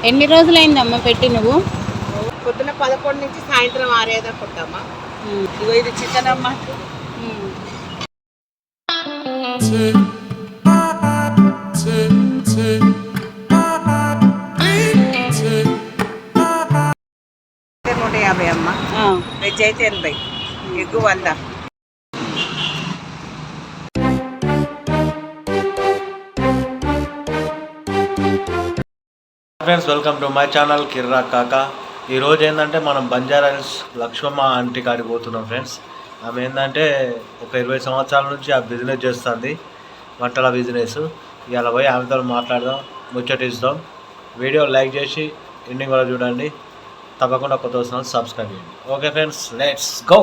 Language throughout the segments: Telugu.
ఎన్ని రోజులైందమ్మా పెట్టి నువ్వు? పొద్దున 11 నుంచి సాయంత్రం 6 దాకా కొట్టామా. ఇగో ఇది చికెన్ అమ్మా. చికెన్ 150 అమ్మా, వెజ్ అయితే 80, egg 100. Friends, welcome to my channel కిర్రా కాకా. ఈరోజు ఏంటంటే మనం బంజారాహిల్స్ లక్ష్మమ్మ ఆంటీ కాడికి పోతున్నాం ఫ్రెండ్స్. ఆమె ఏంటంటే ఒక 20 సంవత్సరాల నుంచి ఆ బిజినెస్ చేస్తుంది, వంటల బిజినెస్. ఇవాళ పోయి ఆమెతో మాట్లాడదాం, ముచ్చటిస్తాం. వీడియో లైక్ చేసి ఎండింగ్ వరకు చూడండి. తప్పకుండా కొత్త వస్తున్నారు, సబ్స్క్రైబ్ చేయండి. Okay friends, let's go.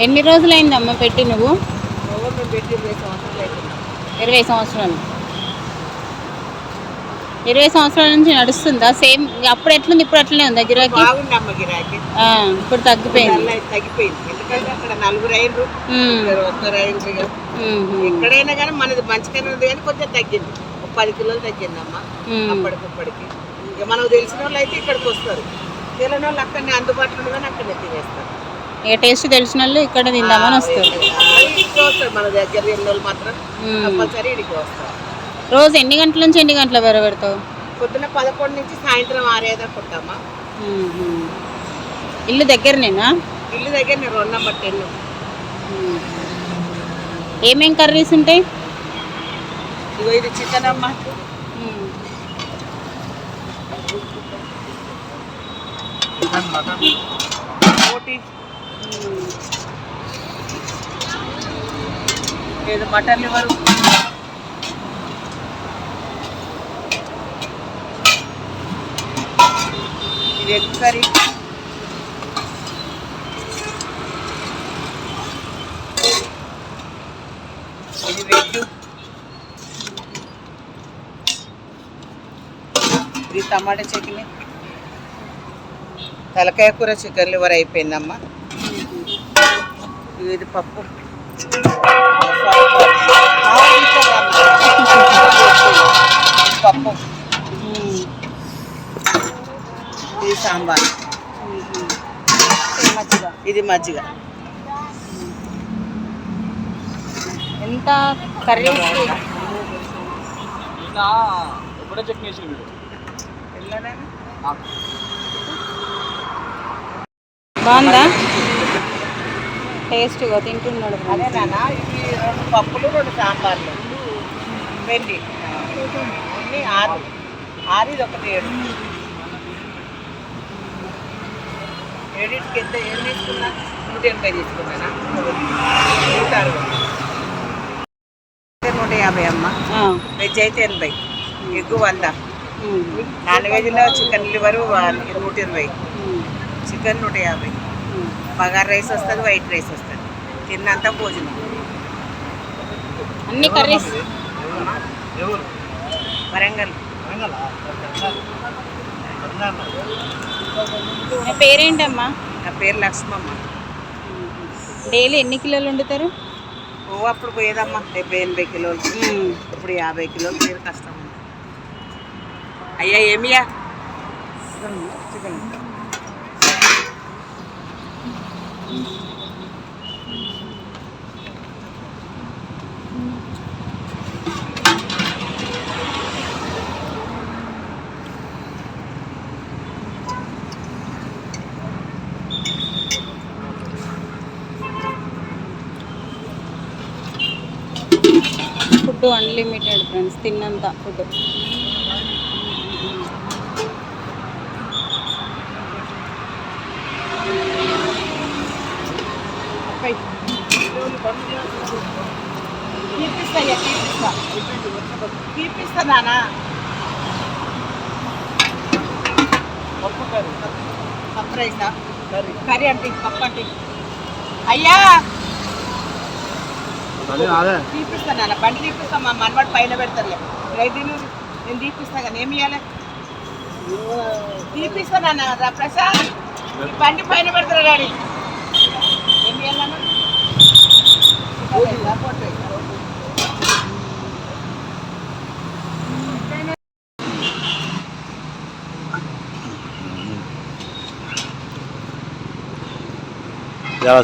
ఎన్ని రోజులైందమ్మా పెట్టి నువ్వు? 20 సంవత్సరాలు. 20 సంవత్సరాల నుంచి నడుస్తుందా? సేమ్ అప్పుడు ఎట్లుంది, ఇప్పుడు అట్లనే ఉందా గిరాకీ? ఇప్పుడు తగ్గిపోయింది. ఎందుకంటే అక్కడ 4 అయినరు, 1 అయినరు. ఎక్కడైనా కానీ మనది మంచిగానే ఉంది, కానీ కొంచెం తగ్గింది. 10 కిలోలు తగ్గిందమ్మా అప్పటికప్పటికి. ఇంకా మనకు తెలిసిన వాళ్ళు అయితే ఇక్కడికి వస్తారు, తెలియని వాళ్ళు అక్కడనే అందుబాటులో కానీ అక్కడనే తినేస్తారు. ఏ టేస్ట్ తెలిసిన వాళ్ళు ఇక్కడ తిందామని వస్తారు. మన దగ్గర తిన్న వాళ్ళు మాత్రం కంపల్సరీ ఇక్కడికి వస్తారు. రోజు ఎన్ని గంటల నుంచి ఎన్ని గంటల వరకు పెడతావు? పొద్దున 11 నుంచి సాయంత్రం 6 దాకా కొట్టామా. ఇల్లు దగ్గరనేనా? ఇల్లు దగ్గరనే, 2 నెంబర్ 10. ఏమేం కర్రీస్ ఉంటాయి? ఇగో ఇది చికెన్ అమ్మా, రోటీ, ఇది మటన్ లివర్, ఇది ఎగ్ కర్రీ, ఇది వెజ్, ఇది టమాటా చట్నీ, తలకాయ కూర, చికెన్ లివర్ అయిపోయిందమ్మా. ఇది పప్పు, పప్పు, ఇది సాంబార్, ఇది మజ్జిగ. ఎంత కర్రీ? బాగుందా టేస్ట్గా? తింటున్నాడు. అదే నాన్న, ఇది 2 పప్పులు, 2 సాంబార్లు, వెండి అన్నీ 6, ఇది ఒకటి 7. 7కి ఎంత ఏం తీసుకున్నా? 180 తీసుకున్నానా? 150 అమ్మా, వెజ్ అయితే 80, ఎగ్గు 100. నాన్ వెజ్లో chicken liver 120, chicken 150, bagara rice వస్తుంది, వైట్ రైస్ వస్తుంది, తిన్నంత భోజనం. అన్ని కర్రీస్. వరంగల్. నా పేరేంటమ్మా? నా పేరు లక్ష్మమ్మ. డైలీ ఎన్ని కిలోలు వండుతారు? అప్పుడు పోయేదమ్మా 70-80 కిలోలు, ఇప్పుడు 50 కిలోలు పేరు కష్టం. అయ్యా ఏమియా చికెన్. ఫుడ్ అన్లిమిటెడ్ ఫ్రెండ్స్, తిన్నంత ఫుడ్. తీపిస్తా నానా. పప్పు రైసా? కర్రీ అంటే పప్పు అంటే అయ్యా తీపిస్తా నాన్న, బండి తీపిస్తా. మా మనవాడు పైన పెడతారులే. రైతు నేను తీపిస్తా కానీ ఏమి ఇవ్వాలి? తీపిస్తా నాన్న. ప్రసాద్ ఈ బండి పైన పెడతారు డాడీ. ఏమి ఇవ్వాలన్నా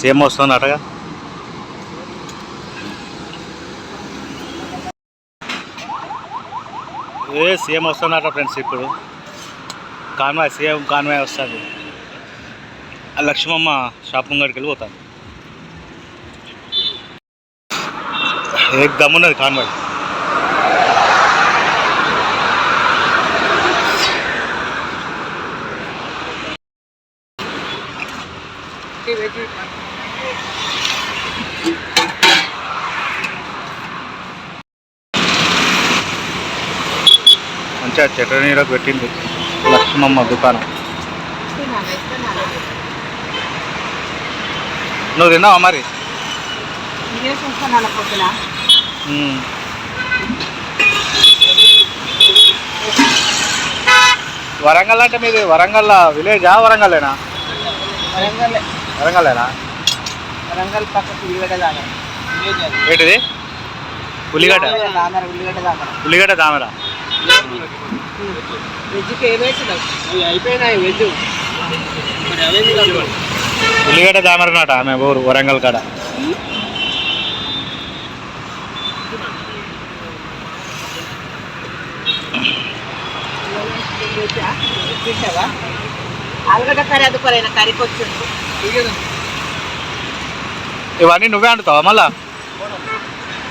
సేమ్ వస్తుంది అటగా. సేమ్ వస్తుందట ఫ్రెండ్స్. ఇప్పుడు కాన్వాయ్, సేమ్ కాన్వాయ్ వస్తుంది. లక్ష్మమ్మ షాపింగ్ కాడికి వెళ్ళి పోతాను. ఏకదమ్ ఉన్నది కాన్వాయ్. మంచిగా చటనీలో పెట్టింది లక్ష్మమ్మ దుకాణం. నువ్వు తిన్నావా మరి? వరంగల్ అంటే మీది వరంగల్ విలేజా? వరంగల్లేనా? వరంగల్లేనా? వరంగల్ పక్కకు ఉల్లిగడ్డ దామర. ఏంటిది? ఉల్లిగడ్డ ఉల్లిగడ్డ దామర. వెజ్కి ఏమేసినావు? అయిపోయినాయి వెజ్. ఉల్లిగడ్డ దామరనాట ఆమె ఊరు వరంగల్ కాడ. ఆలుగడ్డ కర్రీ అదుకోరైనా కర్రీకి వచ్చింది. ఇవన్నీ నువ్వే అంటుతావా మళ్ళా?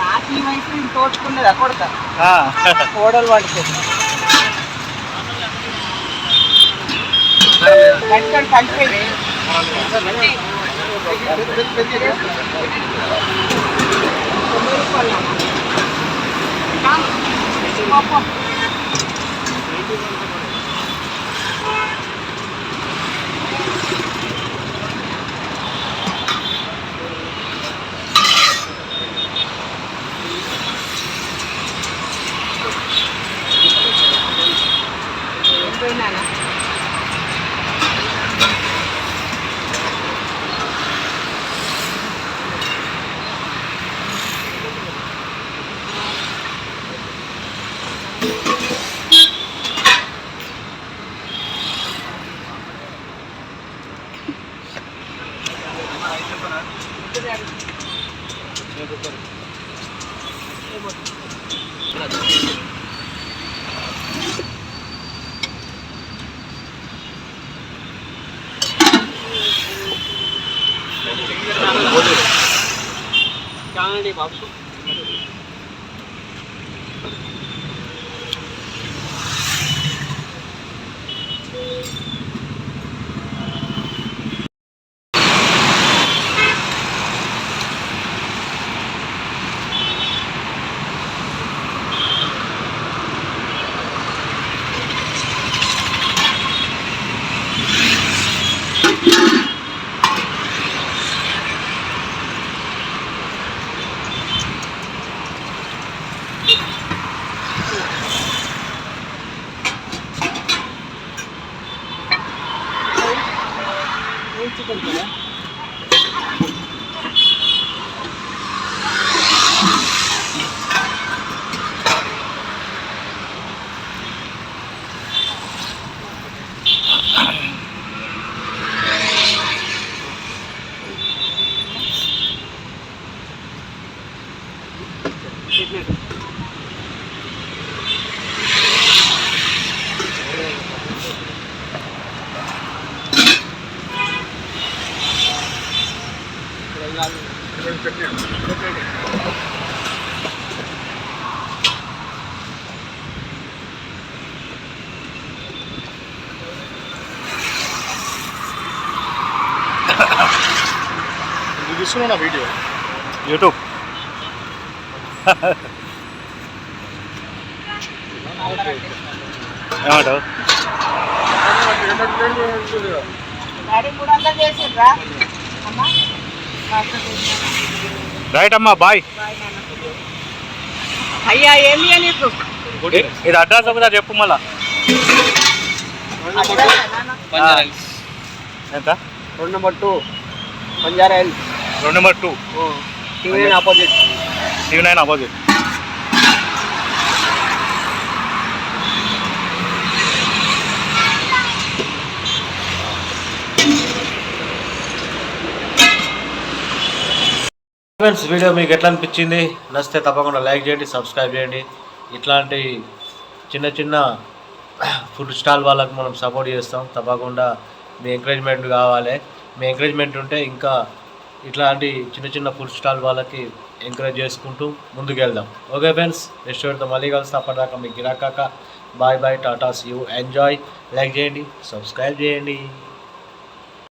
నాకు ఈ వయసు నేను తోచుకున్నదా కొడతా కోడలు పడుతుంది. కలిపోయింది. బాబు తీసుకున్నా వీడియో యూట్యూబ్ ఏమంటావు డాడీ 300 చేసిండ్రా అమ్మా రైట్ అమ్మా బాయ్. అయ్యా ఏమి నీకు ఇది అడ్రస్ ఒకసారి చెప్పు మళ్ళా. ఎంత? 2 number 2 Banjara hills 2 number 2 TV opposite TV9 opposite. Friends video మీకు ఎట్లా అనిపించింది? నచ్చితే తప్పకుండా లైక్ చేయండి, సబ్స్క్రైబ్ చేయండి. ఇట్లాంటి చిన్న చిన్న ఫుడ్ స్టాల్ వాళ్ళకి మనం సపోర్ట్ చేస్తాం. తప్పకుండా మీ ఎంకరేజ్మెంట్ కావాలి. మీ ఎంకరేజ్మెంట్ ఉంటే ఇంకా ఇట్లాంటి చిన్న చిన్న ఫుడ్ స్టాల్ వాళ్ళకి ఎంకరేజ్ చేసుకుంటూ ముందుకెళ్దాం. ఓకే ఫ్రెండ్స్, నెక్స్ట్ వీడియోతో మళ్ళీ కలుస్తా. అప్పటిదాకా మీ గిరాకాక bye bye, tata, see you, enjoy. Like చేయండి, సబ్స్క్రైబ్ చేయండి.